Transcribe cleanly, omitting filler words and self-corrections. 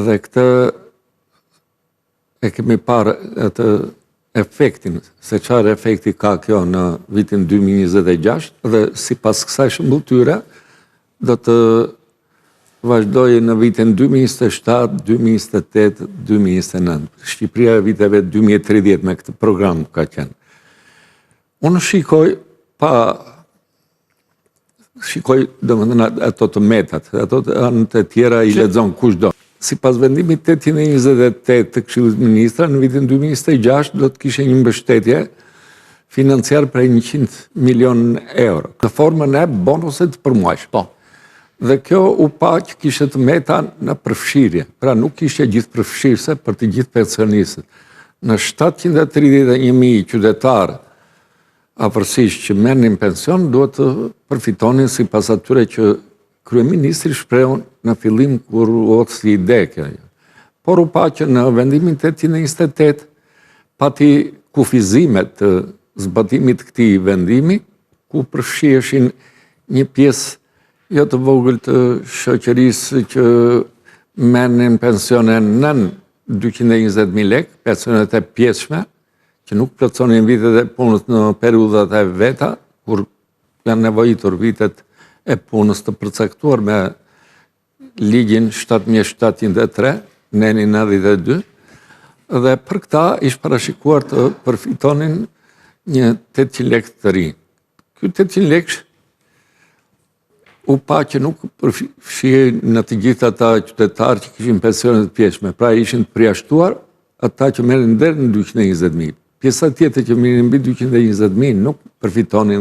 Dhe këtë e kemi parë atë efektin, se çfarë efekti ka kjo në vitin 2026 dhe sipas kësaj shëmbulltyre do të vazhdojë në vitin 2027, 2028, 2029. Shqipëria e viteve 2030 me këtë program ka qenë. Unë shikoj domethënë ato të metat, ato të tjera i lexon kushdo. Sipas vendimit 828 të Këshillit të Ministrave, në vitin 2026 do të kishte një mbështetje financiar për 100 milion euro, në formën e bonusit përmuajshëm. Po. Dhe kjo u pa që kishte të meta në përfshirje, pra nuk ishte gjithë përfshirëse për të gjithë pensionistët. Në 731.000 qytetarë afërsisht që merrnin pension duhet të përfitonin sipas atyre që kryeministri shprehun në fillim kur u ocli ide kjo. Por u pa që në vendimin 828 pati kufizimet të zbatimit këtij vendimi, ku përfshiheshin një pjesë jo të vogël të shoqërisë që merrnin pensione nën 220.000 lekë, pensionet e pjesshme, që nuk plotësonin vitet e punës në periudhat e veta, kur janë nevojitur vitet e punës të përcaktuar me ligjin 7703, neni 92, dhe për këta ishte parashikuar të përfitonin një 800 lekë të rinj. Ky 800 lekë u pa që nuk përfshihej në të gjithë ata qytetarë që kishin pensione të pjesshme, pra ishin të përjashtuar ata që merrin deri në 220.000. Pjesa tjetër që merrin mbi 220.000 nuk përfitonin